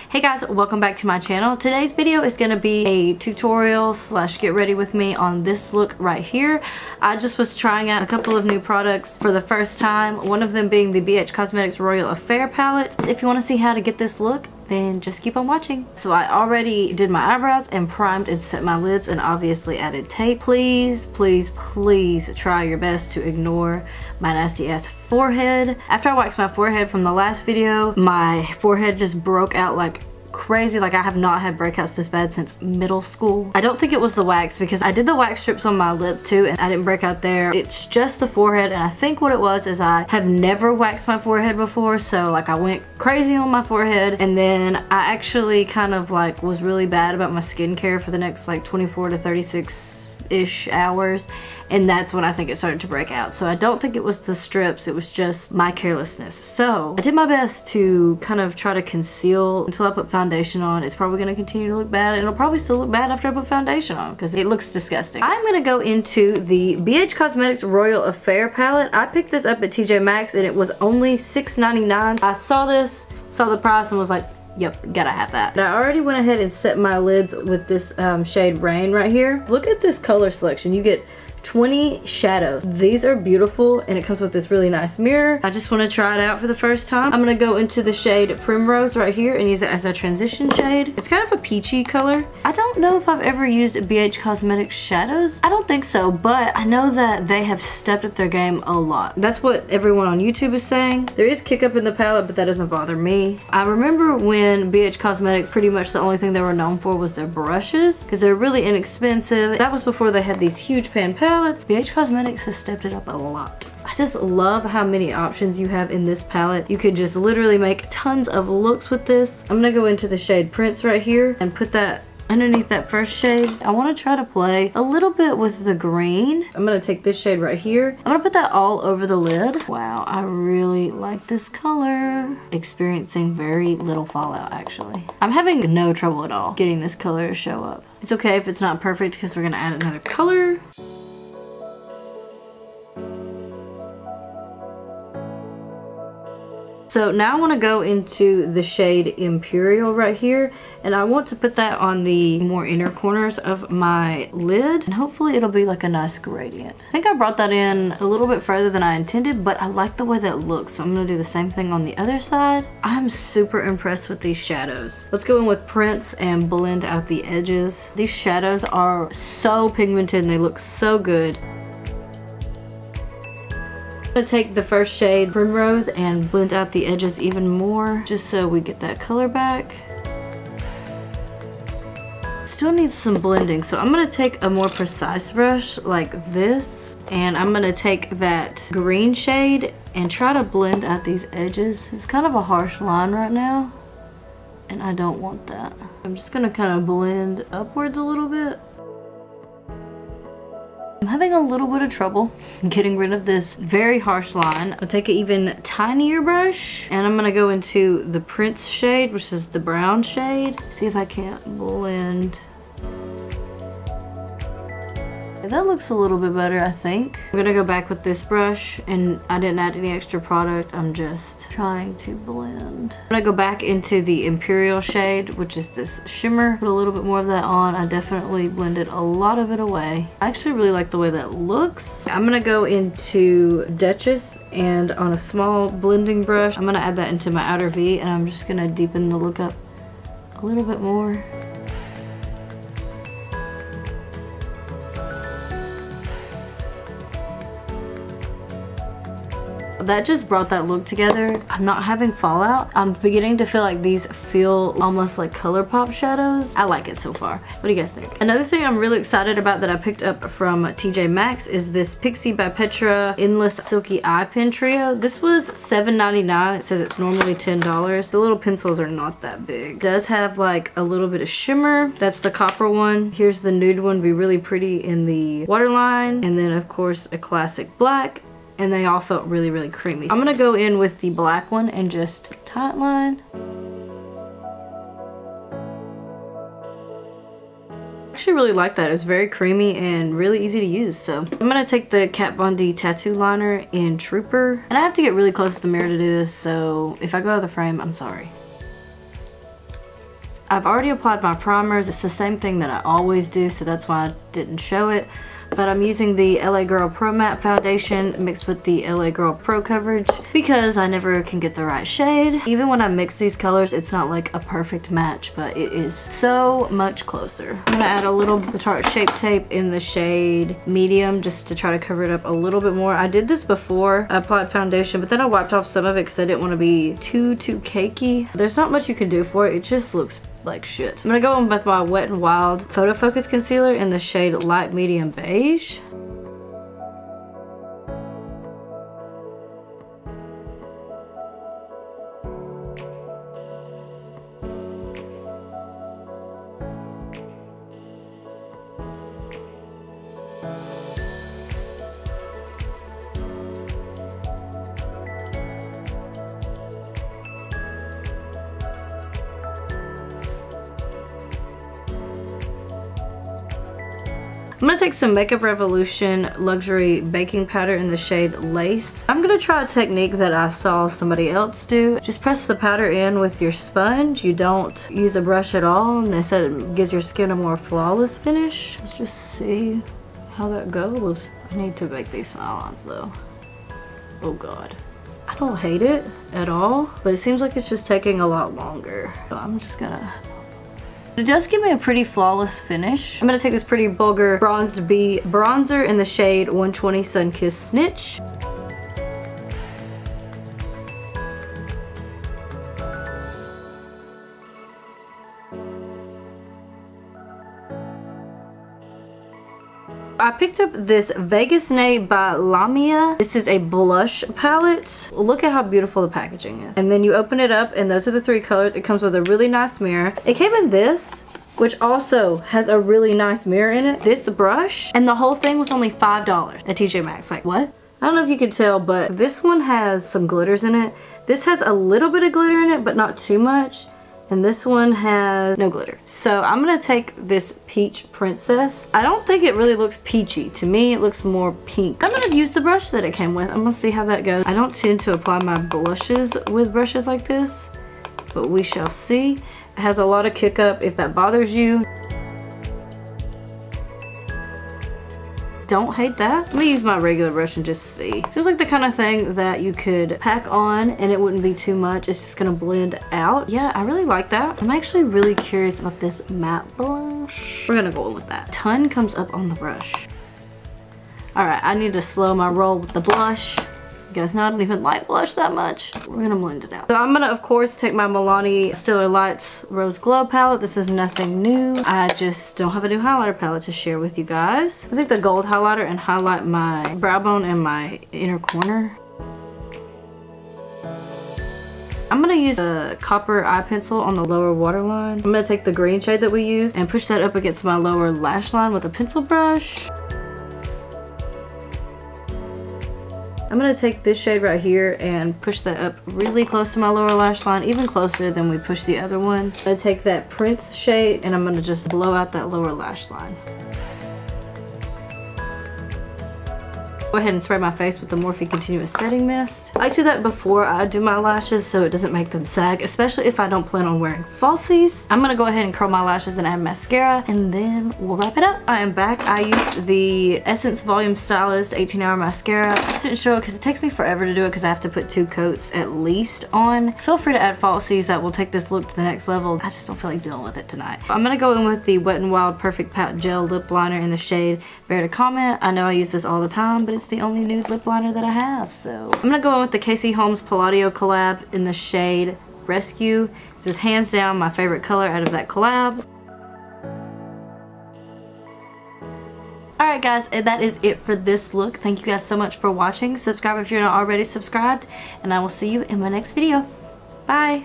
Hey guys, welcome back to my channel. Today's video is going to be a tutorial slash get ready with me on this look right here. I just was trying out a couple of new products for the first time, one of them being the BH Cosmetics Royal Affair palette. If you want to see how to get this look, then just keep on watching. So I already did my eyebrows and primed and set my lids and obviously added tape. Please, please, please try your best to ignore my nasty ass forehead. After I waxed my forehead from the last video, my forehead just broke out like crazy. Like I have not had breakouts this bad since middle school. I don't think it was the wax because I did the wax strips on my lip too and I didn't break out there. It's just the forehead, and I think what it was is I have never waxed my forehead before, so like I went crazy on my forehead, and then I actually kind of like was really bad about my skincare for the next like 24 to 36-ish hours, and that's when I think it started to break out. So I don't think it was the strips, it was just my carelessness. So I did my best to kind of try to conceal until I put foundation on. It's probably going to continue to look bad, and it'll probably still look bad after I put foundation on because it looks disgusting. I'm going to go into the BH Cosmetics Royal Affair palette. I picked this up at TJ Maxx and it was only $6.99. I saw this, saw the price, and was like, yep, gotta have that. Now, I already went ahead and set my lids with this shade Rain right here. Look at this color selection. You get 20 shadows. These are beautiful, and it comes with this really nice mirror. I just want to try it out for the first time. I'm going to go into the shade Primrose right here and use it as a transition shade. It's kind of a peachy color. I don't know if I've ever used BH Cosmetics shadows. I don't think so, but I know that they have stepped up their game a lot. That's what everyone on YouTube is saying. There is kick up in the palette, but that doesn't bother me. I remember when BH Cosmetics, pretty much the only thing they were known for was their brushes because they're really inexpensive. That was before they had these huge pan palettes. BH Cosmetics has stepped it up a lot. I just love how many options you have in this palette. You could just literally make tons of looks with this. I'm gonna go into the shade Prince right here and put that underneath that first shade. I want to try to play a little bit with the green. I'm going to take this shade right here. I'm going to put that all over the lid. Wow, I really like this color. Experiencing very little fallout actually. I'm having no trouble at all getting this color to show up. It's okay if it's not perfect because we're going to add another color. So now I want to go into the shade Imperial right here, and I want to put that on the more inner corners of my lid, and hopefully it'll be like a nice gradient. I think I brought that in a little bit further than I intended, but I like the way that looks, so I'm going to do the same thing on the other side. I'm super impressed with these shadows. Let's go in with Prince and blend out the edges. These shadows are so pigmented and they look so good. I'm going to take the first shade Primrose and blend out the edges even more just so we get that color back. Still needs some blending, so I'm going to take a more precise brush like this, and I'm going to take that green shade and try to blend out these edges. It's kind of a harsh line right now and I don't want that. I'm just going to kind of blend upwards a little bit. I'm having a little bit of trouble getting rid of this very harsh line. I'll take an even tinier brush and I'm gonna go into the Prince shade, which is the brown shade. See if I can't blend. That looks a little bit better, I think. I'm gonna go back with this brush, and I didn't add any extra product. I'm just trying to blend. I'm gonna go back into the Imperial shade, which is this shimmer. Put a little bit more of that on. I definitely blended a lot of it away. I actually really like the way that looks. I'm gonna go into Duchess, and on a small blending brush, I'm gonna add that into my outer V, and I'm just gonna deepen the look up a little bit more. That just brought that look together. I'm not having fallout. I'm beginning to feel like these feel almost like ColourPop shadows. I like it so far. What do you guys think? Another thing I'm really excited about that I picked up from TJ Maxx is this Pixi by Petra Endless Silky Eye Pen Trio. This was $7.99. It says it's normally $10. The little pencils are not that big. It does have like a little bit of shimmer. That's the copper one. Here's the nude one, be really pretty in the waterline. And then of course a classic black. And they all felt really, really creamy. I'm gonna go in with the black one and just tight line. I actually really like that. It's very creamy and really easy to use. So I'm gonna take the Kat Von D tattoo liner in Trooper. And I have to get really close to the mirror to do this, so if I go out of the frame, I'm sorry. I've already applied my primers. It's the same thing that I always do, so that's why I didn't show it. But I'm using the LA Girl Pro Matte Foundation mixed with the LA Girl Pro Coverage because I never can get the right shade. Even when I mix these colors, it's not like a perfect match, but it is so much closer. I'm gonna add a little Tarte Shape Tape in the shade Medium just to try to cover it up a little bit more. I did this before I applied foundation, but then I wiped off some of it because I didn't want to be too cakey. There's not much you can do for it. It just looks like shit. I'm gonna go in with my Wet n Wild Photofocus Concealer in the shade Light Medium Beige. I'm gonna take some Makeup Revolution Luxury Baking Powder in the shade Lace. I'm gonna try a technique that I saw somebody else do. Just press the powder in with your sponge. You don't use a brush at all, and they said it gives your skin a more flawless finish. Let's just see how that goes. I need to make these smile lines though. Oh god. I don't hate it at all, but it seems like it's just taking a lot longer. So I'm just gonna... It does give me a pretty flawless finish. I'm gonna take this pretty Vulgar Bronzed Bee bronzer in the shade 120 Sunkissed Snitch. I picked up this Vegas Nay by Lamia. This is a blush palette. Look at how beautiful the packaging is. And then you open it up and those are the three colors. It comes with a really nice mirror. It came in this, which also has a really nice mirror in it. This brush, and the whole thing was only $5 at TJ Maxx. Like, what? I don't know if you can tell, but this one has some glitters in it. This has a little bit of glitter in it, but not too much. And this one has no glitter. So I'm gonna take this Peach Princess. I don't think it really looks peachy. To me, it looks more pink. I'm gonna use the brush that it came with. I'm gonna see how that goes. I don't tend to apply my blushes with brushes like this, but we shall see. It has a lot of kick up if that bothers you. Don't hate that. Let me use my regular brush and just see. Seems like the kind of thing that you could pack on and it wouldn't be too much. It's just gonna blend out. Yeah, I really like that. I'm actually really curious about this matte blush. We're gonna go in with that. Ton comes up on the brush. All right, I need to slow my roll with the blush. You guys know I don't even like blush that much. We're gonna blend it out. So I'm gonna, of course, take my Milani Stellar Lights Rose Glow palette. This is nothing new. I just don't have a new highlighter palette to share with you guys. I'll take the gold highlighter and highlight my brow bone and my inner corner. I'm gonna use a copper eye pencil on the lower waterline. I'm gonna take the green shade that we used and push that up against my lower lash line with a pencil brush. I'm gonna take this shade right here and push that up really close to my lower lash line, even closer than we pushed the other one. I'm gonna take that Prince shade and I'm gonna just blow out that lower lash line. Go ahead and spray my face with the Morphe Continuous Setting Mist. I like to do that before I do my lashes so it doesn't make them sag, especially if I don't plan on wearing falsies. I'm gonna go ahead and curl my lashes and add mascara and then we'll wrap it up. I am back. I used the Essence Volume Stylist 18-hour mascara. I just didn't show it because it takes me forever to do it because I have to put 2 coats at least on. Feel free to add falsies that will take this look to the next level. I just don't feel like dealing with it tonight. I'm gonna go in with the Wet n Wild Perfect Pout Gel Lip Liner in the shade Bear to Comment. I know I use this all the time, but it's the only nude lip liner that I have, so I'm gonna go in with the Casey Holmes Palladio collab in the shade Rescue. This is hands down my favorite color out of that collab. Alright guys, and that is it for this look. Thank you guys so much for watching. Subscribe if you're not already subscribed, and I will see you in my next video. Bye!